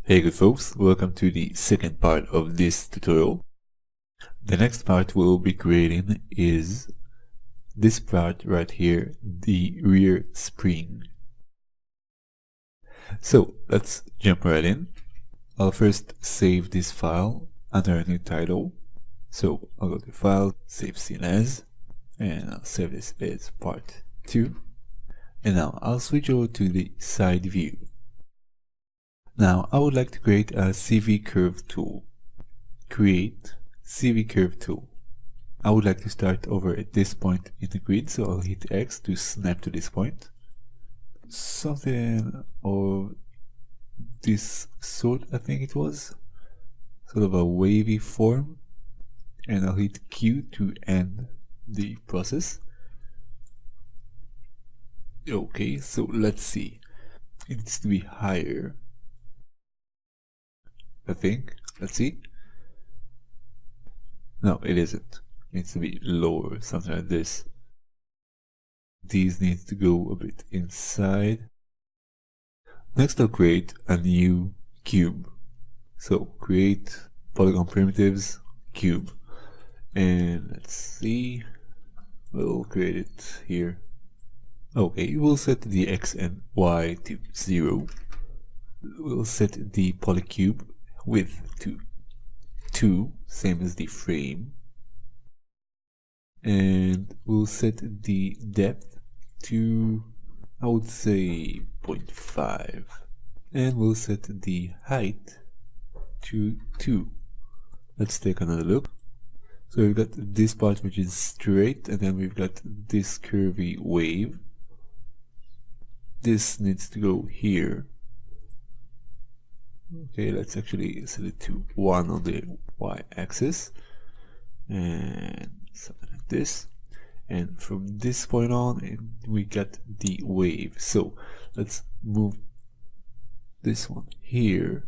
Hey good folks, welcome to the second part of this tutorial. The next part we'll be creating is this part right here, the rear spring. So let's jump right in. I'll first save this file under a new title. So I'll go to File, Save Scene As, and I'll save this as Part 2. And now I'll switch over to the side view. Now I would like to create a CV curve tool. Create CV curve tool. I would like to start over at this point in the grid, so I'll hit X to snap to this point. Something of this sort, I think it was. Sort of a wavy form. And I'll hit Q to end the process. Okay, so let's see. It needs to be higher, I think. Let's see. No, it isn't. It needs to be lower, something like this. These need to go a bit inside. Next I'll create a new cube. So create polygon primitives cube. And let's see, we'll create it here. Okay, we'll set the X and Y to 0. We'll set the polycube width to 2, same as the frame. And we'll set the depth to, I would say, 0.5. And we'll set the height to 2. Let's take another look. So we've got this part which is straight, and then we've got this curvy wave. This needs to go here. Okay, let's actually set it to 1 on the y-axis. And something like this. And from this point on, we got the wave. So let's move this one here.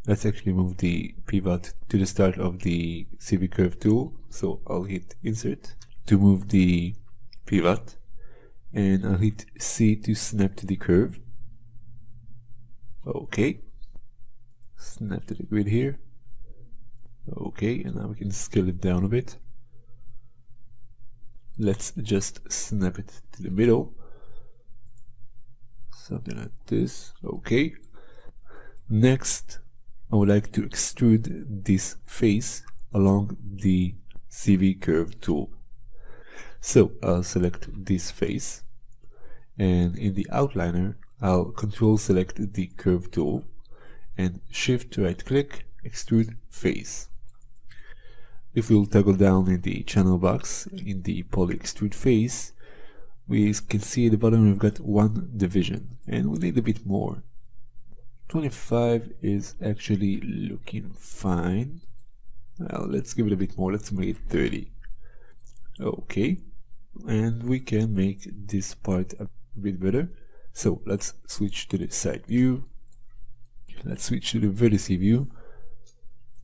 Let's actually move the pivot to the start of the CV curve tool. So I'll hit Insert to move the pivot, and I'll hit C to snap to the curve. Okay, snap to the grid here. Okay, and now we can scale it down a bit. Let's just snap it to the middle. Something like this. Okay. Next, I would like to extrude this face along the CV curve tool. So I'll select this face, and in the outliner I'll control select the curve tool and shift right click, extrude face. If we'll toggle down in the channel box in the poly extrude face, we can see at the bottom we've got 1 division, and we need a bit more. 25 is actually looking fine. Well, let's give it a bit more. Let's make it 30. Okay, and we can make this part a bit better. So let's switch to the side view. Let's switch to the vertex view,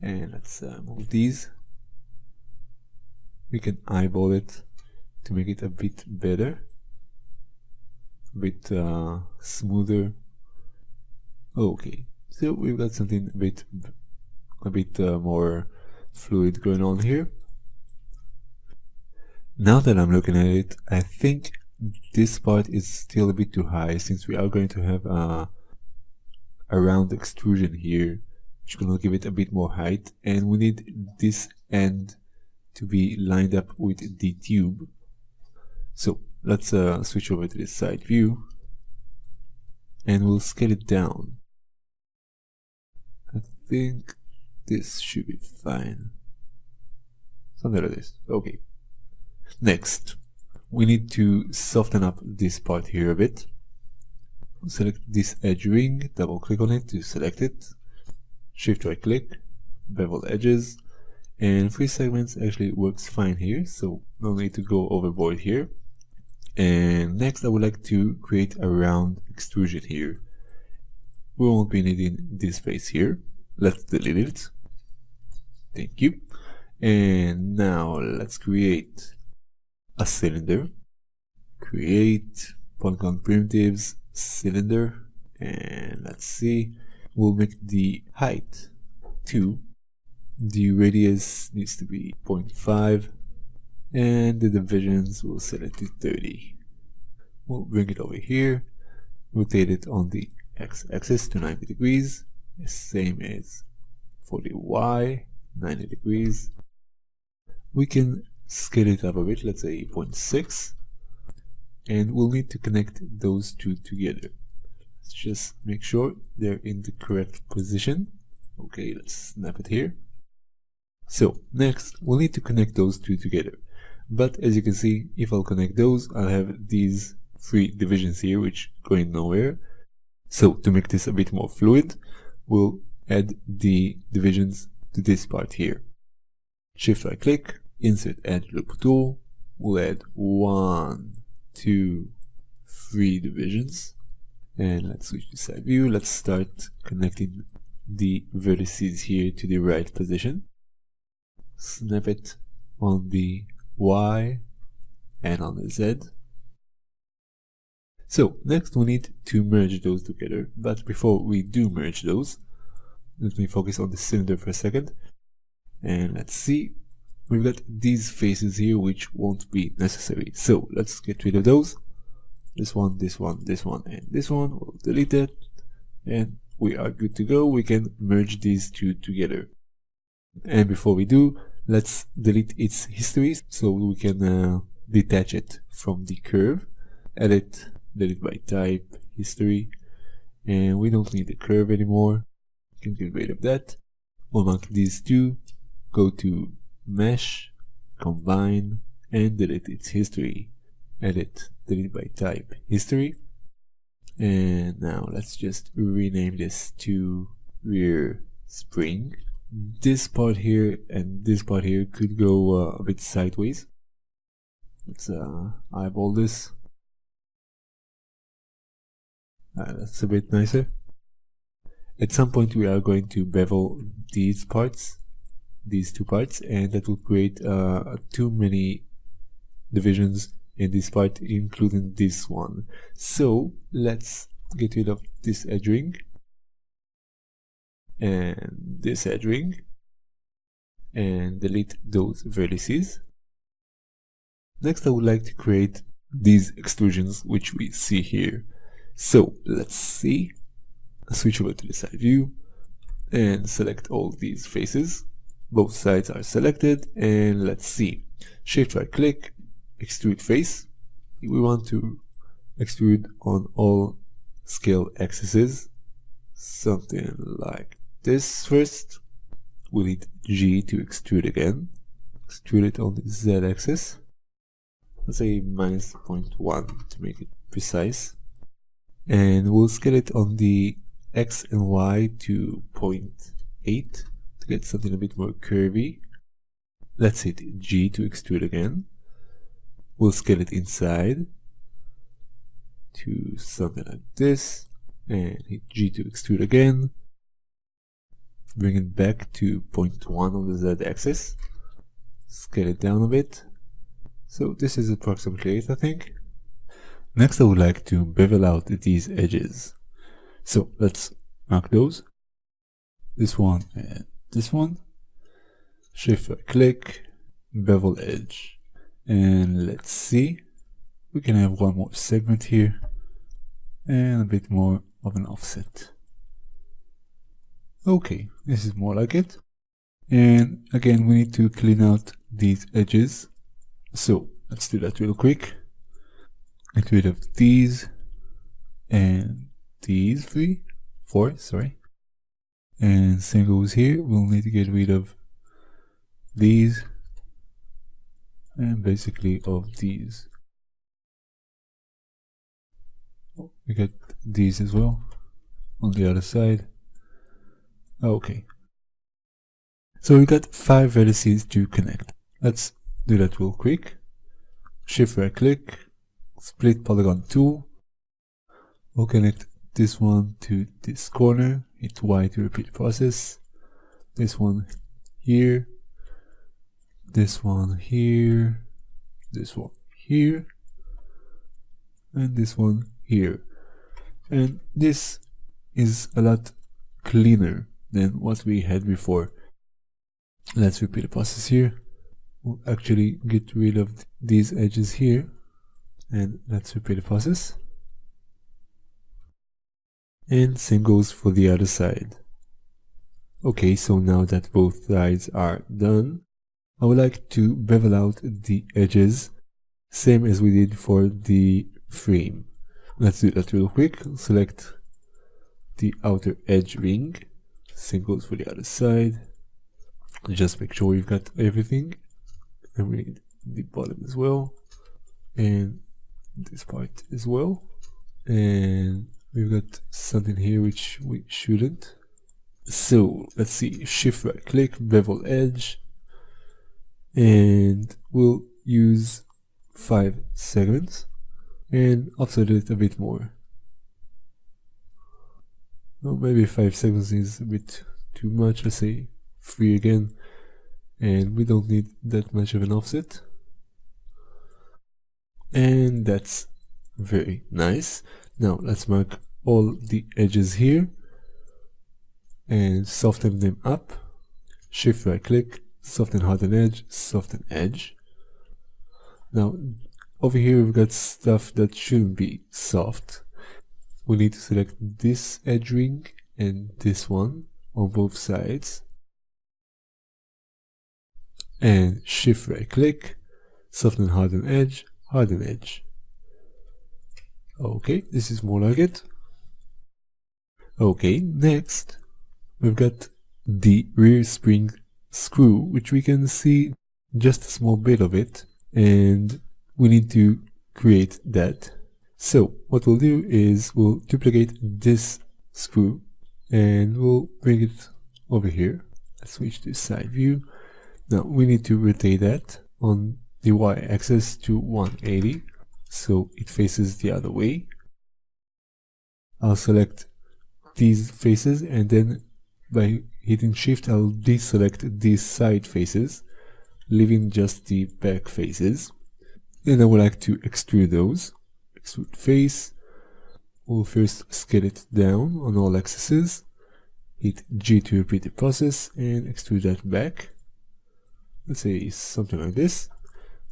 and let's move these. We can eyeball it to make it a bit better, a bit smoother. Okay, so we've got something a bit more fluid going on here. Now that I'm looking at it, I think this part is still a bit too high, since we are going to have a round extrusion here, which will give it a bit more height, and we need this end to be lined up with the tube. So let's switch over to the side view, and we'll scale it down. I think this should be fine. Something like this. Okay. Next, we need to soften up this part here a bit. Select this edge ring, double click on it to select it. Shift right click, bevel edges, and 3 segments actually works fine here, so no need to go overboard here. And next I would like to create a round extrusion here. We won't be needing this face here. Let's delete it. Thank you. And now let's create a cylinder. Create polygon primitives cylinder, and let's see. we'll make the height 2. The radius needs to be 0.5, and the divisions we'll set it to 30. We'll bring it over here, rotate it on the x-axis to 90 degrees, same as for the y, 90 degrees. We can scale it up a bit, let's say 0.6, and we'll need to connect those two together. Let's just make sure they're in the correct position. Okay, let's snap it here. So next we'll need to connect those two together, but as you can see, if I'll connect those, I'll have these 3 divisions here which going nowhere. So to make this a bit more fluid, we'll add the divisions to this part here. Shift right click, insert add loop tool, we'll add 1, 2, 3 divisions, and let's switch to side view. Let's start connecting the vertices here to the right position. Snap it on the Y and on the Z. So next we need to merge those together, but before we do merge those, let me focus on the cylinder for a second, and let's see, we've got these faces here which won't be necessary, so let's get rid of those. This one, this one, this one, and this one, we'll delete it, and we are good to go. We can merge these two together. And before we do, let's delete its history so we can detach it from the curve. Edit, delete by type, history, and we don't need the curve anymore. We can get rid of that. We'll mark these two, go to mesh, combine, and delete its history. Edit, delete by type, history. And now let's just rename this to rear spring. This part here and this part here could go a bit sideways. Let's eyeball this. That's a bit nicer. At some point we are going to bevel these parts, these two parts, and that will create too many divisions in this part, including this one. So let's get rid of this edge ring and this edge ring and delete those vertices. Next I would like to create these extrusions which we see here. So let's see, switch over to the side view and select all these faces. Both sides are selected, and let's see, shift right click, extrude face. We want to extrude on all scale axes, something like this. First we'll hit G to extrude again, extrude it on the Z axis, let's say minus 0.1 to make it precise, and we'll scale it on the X and Y to 0.8 to get something a bit more curvy. Let's hit G to extrude again. We'll scale it inside to something like this, and hit G to extrude again. Bring it back to 0.1 on the Z axis. Scale it down a bit. So this is approximately it, I think. Next I would like to bevel out these edges. So let's mark those. This one and this one. Shift right click, bevel edge. And let's see, we can have one more segment here and a bit more of an offset. Okay, this is more like it. And again, we need to clean out these edges. So let's do that real quick. Get rid of these and these four, sorry. And same goes here, we'll need to get rid of these and basically of these. We got these as well on the other side. Okay, so we got 5 vertices to connect. Let's do that real quick. Shift right click, split polygon tool. We'll connect this one to this corner, hit Y to repeat the process. This one here, this one here, this one here, and this one here. And this is a lot cleaner than what we had before. Let's repeat the process here. We'll actually get rid of these edges here, and let's repeat the process. And same goes for the other side. Okay, so now that both sides are done, I would like to bevel out the edges, same as we did for the frame. Let's do that real quick. Select the outer edge ring. Same goes for the other side. Just make sure we've got everything. And we need the bottom as well. And this part as well. And we've got something here which we shouldn't. So let's see, shift right click, bevel edge. And we'll use 5 segments and offset it a bit more. Well, maybe 5 segments is a bit too much. Let's say 3 again, and we don't need that much of an offset. And that's very nice. Now let's mark all the edges here and soften them up. Shift right click, soften harden edge, soften edge. Now over here we've got stuff that shouldn't be soft. We need to select this edge ring and this one on both sides. And shift right click, soften harden edge, harden edge. Okay, this is more like it. Okay, next we've got the rear spring screw, which we can see just a small bit of it, and we need to create that. So what we'll do is we'll duplicate this screw and we'll bring it over here. Let's switch to side view. Now we need to rotate that on the y-axis to 180 so it faces the other way. I'll select these faces, and then by hitting shift I'll deselect these side faces, leaving just the back faces. Then I would like to extrude those. Extrude face. We'll first scale it down on all axes. Hit G to repeat the process and extrude that back. Let's say something like this.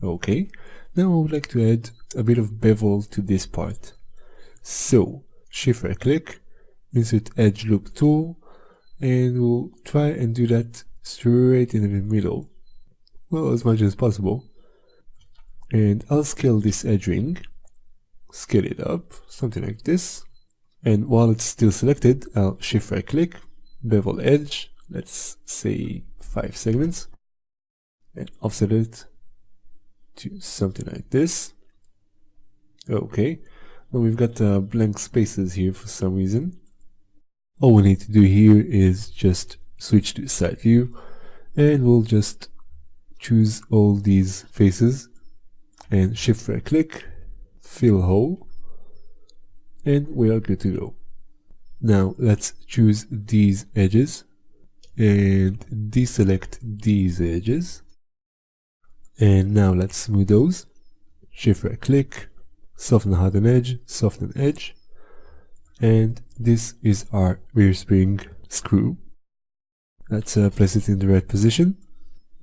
Okay. Now I would like to add a bit of bevel to this part. So shift right click, insert edge loop tool, and we'll try and do that straight in the middle. Well, as much as possible. And I'll scale this edge ring, scale it up, something like this. And while it's still selected, I'll shift right click, bevel edge, let's say 5 segments, and offset it to something like this. Okay, now we've got blank spaces here for some reason. All we need to do here is just switch to side view, and we'll just choose all these faces and shift right click, fill hole, and we are good to go. Now let's choose these edges and deselect these edges, and now let's smooth those. Shift right click, soften harden edge, soften edge, and this is our rear spring screw. Let's place it in the right position.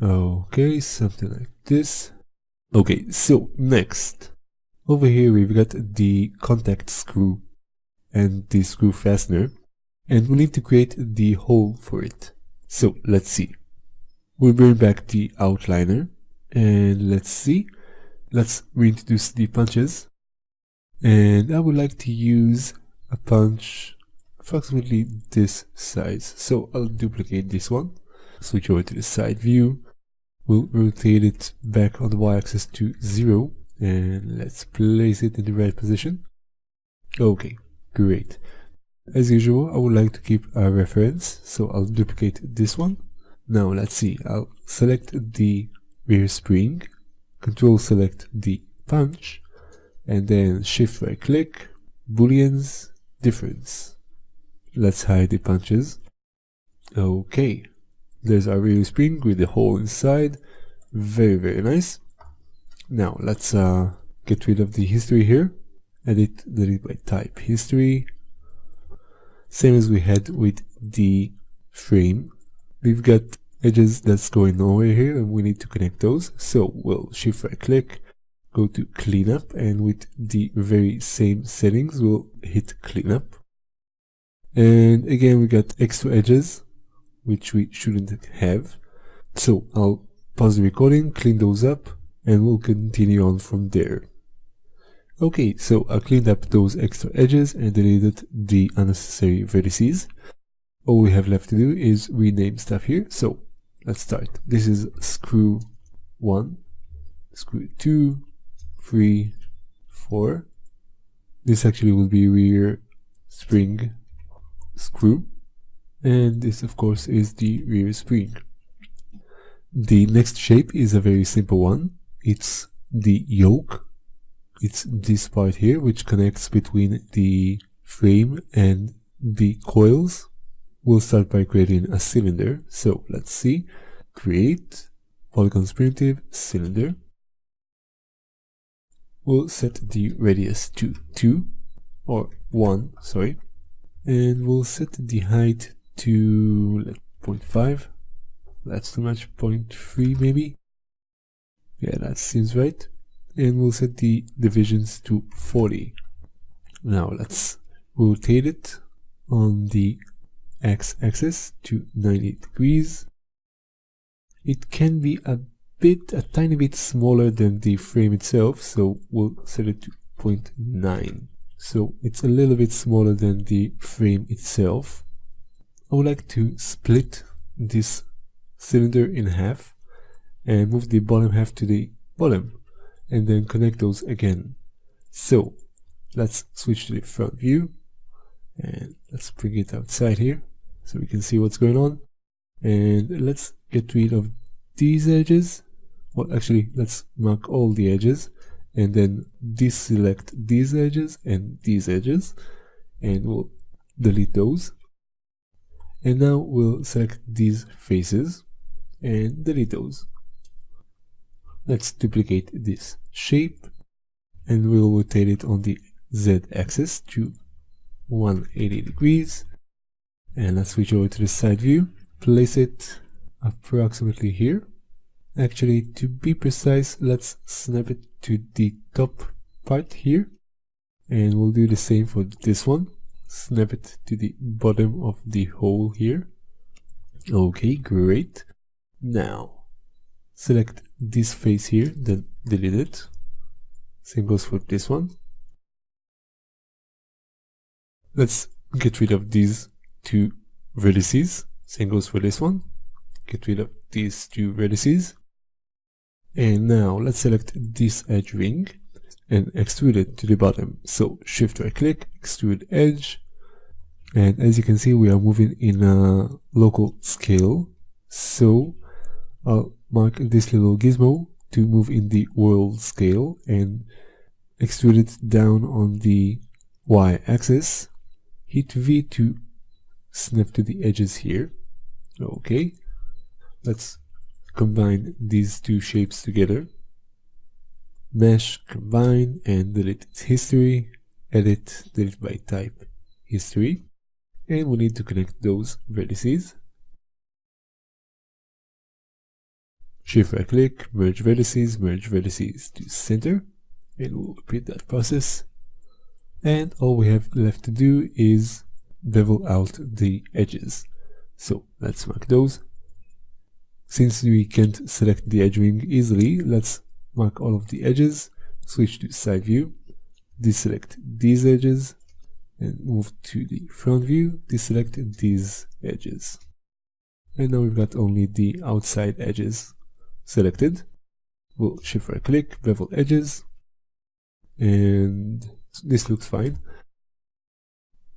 Okay, something like this. Okay, so next, over here we've got the contact screw and the screw fastener, and we need to create the hole for it. So let's see. We'll bring back the outliner, and let's see. Let's reintroduce the punches, and I would like to use a punch approximately this size. So I'll duplicate this one, switch over to the side view. We'll rotate it back on the y-axis to 0, and let's place it in the right position. Okay, great. As usual, I would like to keep a reference, so I'll duplicate this one. Now let's see, I'll select the rear spring, control select the punch, and then shift right click, booleans, difference. Let's hide the punches. Okay. There's our rear spring with the hole inside. Very, very nice. Now let's get rid of the history here. Edit, delete by type history. same as we had with the frame. We've got edges that's going nowhere here, and we need to connect those. So we'll shift right click, go to cleanup, and with the very same settings, we'll hit cleanup. And again, we got extra edges, which we shouldn't have. So I'll pause the recording, clean those up, and we'll continue on from there. Okay, so I cleaned up those extra edges and deleted the unnecessary vertices. All we have left to do is rename stuff here. So let's start. This is screw 1, screw 2, 3, 4. This actually will be rear spring screw. And this, of course, is the rear spring. The next shape is a very simple one. It's the yoke. It's this part here, which connects between the frame and the coils. We'll start by creating a cylinder. So let's see. Create polygons primitive cylinder. We'll set the radius to 2 or 1, sorry. And we'll set the height to 0.5. That's too much, 0.3 maybe. Yeah, that seems right. And we'll set the divisions to 40. Now let's rotate it on the x-axis to 90 degrees. It can be a tiny bit smaller than the frame itself, so we'll set it to 0.9. So it's a little bit smaller than the frame itself. I would like to split this cylinder in half and move the bottom half to the bottom, and then connect those again. So let's switch to the front view, and let's bring it outside here so we can see what's going on. And let's get rid of these edges. Well, actually, let's mark all the edges and then deselect these edges and these edges, and we'll delete those. And now we'll select these faces and delete those. Let's duplicate this shape, and we'll rotate it on the z-axis to 180 degrees. And let's switch over to the side view. Place it approximately here. Actually, to be precise, let's snap it to the top part here. And we'll do the same for this one. Snap it to the bottom of the hole here. Okay, great. Now, select this face here, then delete it. Same goes for this one. Let's get rid of these two vertices. Same goes for this one. Get rid of these two vertices. And now let's select this edge ring and extrude it to the bottom. So shift right click, extrude edge. And as you can see, we are moving in a local scale. So I'll mark this little gizmo to move in the world scale and extrude it down on the y-axis. Hit V to snap to the edges here. Okay, let's combine these two shapes together. Mesh, combine, and delete its history. Edit, delete by type, history. And we need to connect those vertices. Shift right click, merge vertices to center, and we'll repeat that process. And all we have left to do is bevel out the edges. So let's mark those. Since we can't select the edge ring easily, let's mark all of the edges, switch to side view, deselect these edges, and move to the front view, deselect these edges. And now we've got only the outside edges selected. We'll shift right click, bevel edges, and this looks fine.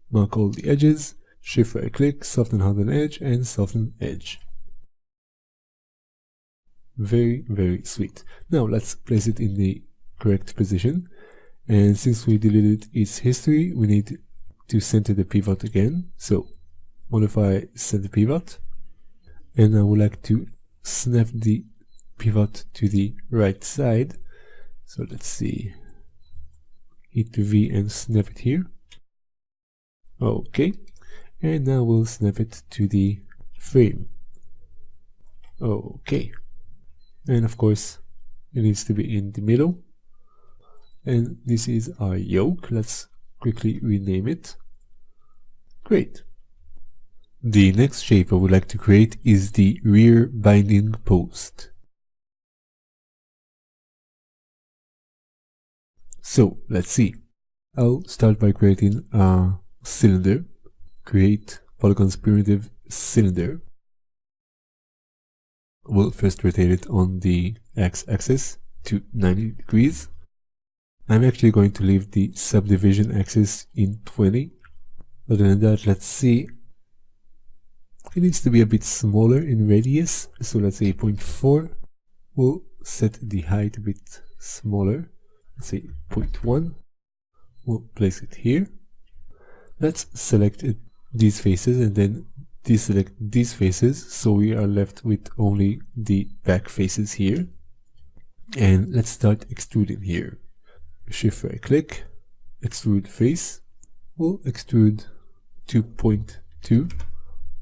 Mark all the edges, shift right click, soften harden edge, and soften edge. Very, very sweet. Now let's place it in the correct position. And since we deleted its history, we need to center the pivot again. So modify center pivot. And I would like to snap the pivot to the right side. So let's see. Hit V and snap it here. Okay. And now we'll snap it to the frame. Okay. And of course, it needs to be in the middle. And this is our yoke. Let's quickly rename it. Great. The next shape I would like to create is the rear binding post. So let's see. I'll start by creating a cylinder. Create polygons primitive cylinder. We'll first rotate it on the x-axis to 90 degrees. I'm actually going to leave the subdivision axis in 20. Other than that, let's see. It needs to be a bit smaller in radius, so let's say 0.4. We'll set the height a bit smaller, let's say 0.1. We'll place it here. Let's select these faces and then deselect these faces, so we are left with only the back faces here. And let's start extruding here. Shift right click, extrude face. We'll extrude 2.2,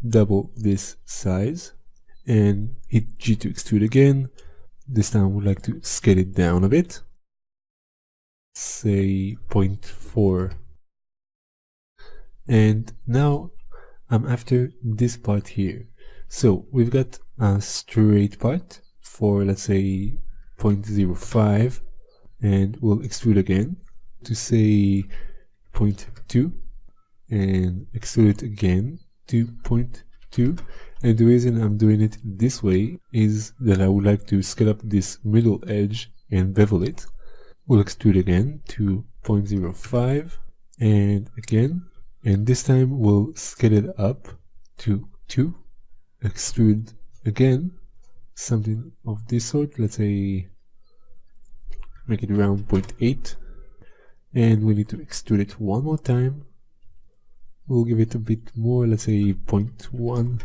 double this size, and hit G to extrude again. This time we'd like to scale it down a bit, say 0.4. And now I'm after this part here. So we've got a straight part for, let's say, 0.05, and we'll extrude again to say 0.2 and extrude it again to 0.2. And the reason I'm doing it this way is that I would like to scale up this middle edge and bevel it. We'll extrude again to 0.05 and again, and this time we'll scale it up to 2, extrude again, something of this sort, let's say make it around 0.8, and we need to extrude it one more time. We'll give it a bit more, let's say 0.1,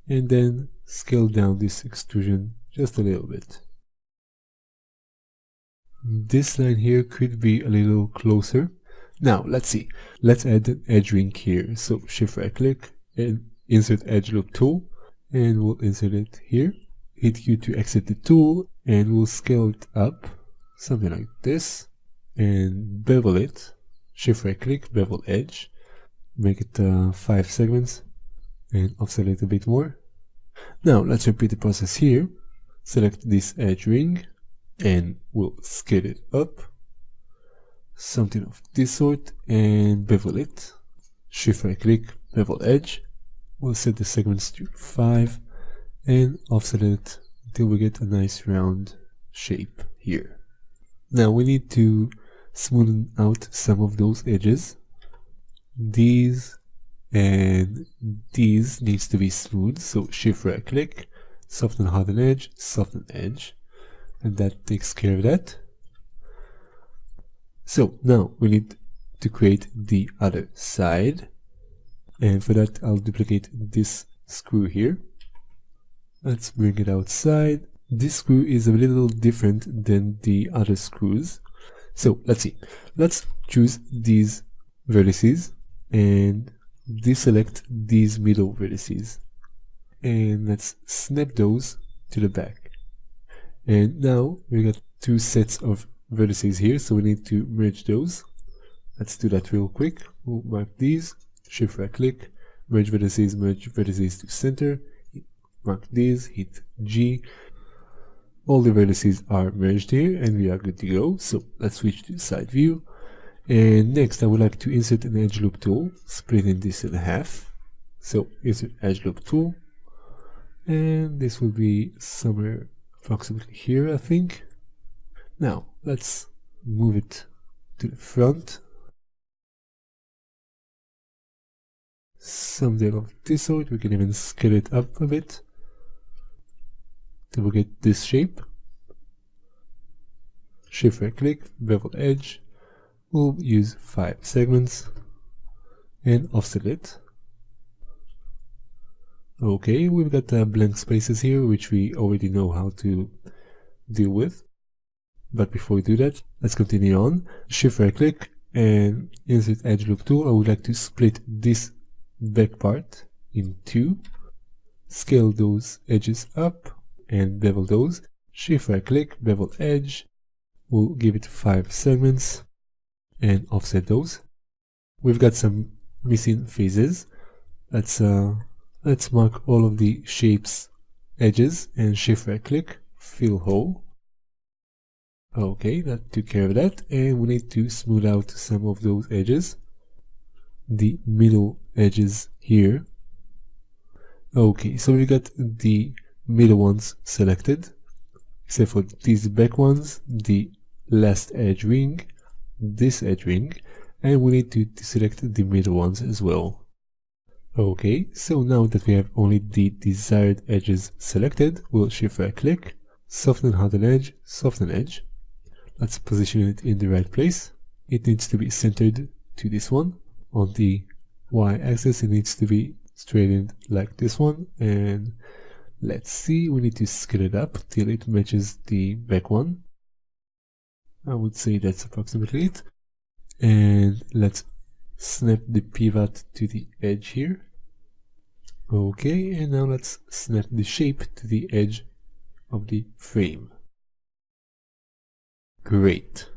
and then scale down this extrusion just a little bit. This line here could be a little closer. Now let's see, let's add an edge ring here. So shift right click and insert edge loop tool, and we'll insert it here. Hit Q to exit the tool, and we'll scale it up, something like this, and bevel it. Shift right click, bevel edge, make it 5 segments, and offset it a bit more. Now let's repeat the process here. Select this edge ring, and we'll scale it up, something of this sort, and bevel it. Shift right click, bevel edge. We'll set the segments to 5 and offset it until we get a nice round shape here. Now we need to smoothen out some of those edges. These and these needs to be smooth, so shift right click, soften harden edge, soften edge, and that takes care of that. So now we need to create the other side, and for that I'll duplicate this screw here. Let's bring it outside. This screw is a little different than the other screws. So let's see. Let's choose these vertices and deselect these middle vertices. And let's snap those to the back. And now we got 2 sets of vertices here, so we need to merge those. Let's do that real quick. We'll mark these, shift right click, merge vertices to center, mark these, hit G. All the vertices are merged here and we are good to go. So let's switch to side view. And next I would like to insert an edge loop tool, splitting this in half. So insert edge loop tool, and this will be somewhere approximately here, I think. Now let's move it to the front, something of this sort. We can even scale it up a bit till we get this shape. Shift right click, bevel edge. We'll use 5 segments and offset it. Okay, we've got blank spaces here, which we already know how to deal with. But before we do that, let's continue on. Shift right click and insert edge loop tool. I would like to split this back part in two, scale those edges up and bevel those, shift right click, bevel edge, we'll give it 5 segments and offset those. We've got some missing faces. Let's mark all of the shapes edges and shift right click, fill hole. Okay, that took care of that, and we need to smooth out some of those edges, the middle edges here. Okay, so we got the middle ones selected, except for these back ones, the last edge ring, this edge ring, and we need to select the middle ones as well. Okay, so now that we have only the desired edges selected, we'll shift right click, soften harden edge, soften edge. Let's position it in the right place. It needs to be centered to this one. On the y-axis it needs to be straightened like this one, and let's see, we need to scale it up till it matches the back one. I would say that's approximately it. And let's snap the pivot to the edge here. Okay, and now let's snap the shape to the edge of the frame. Great.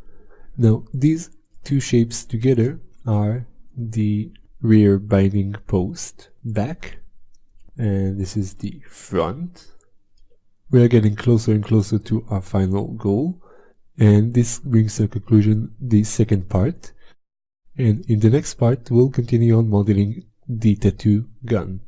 Now these two shapes together are the rear binding post back, and this is the front. We are getting closer and closer to our final goal, and this brings to a conclusion the second part. And in the next part we'll continue on modeling the tattoo gun.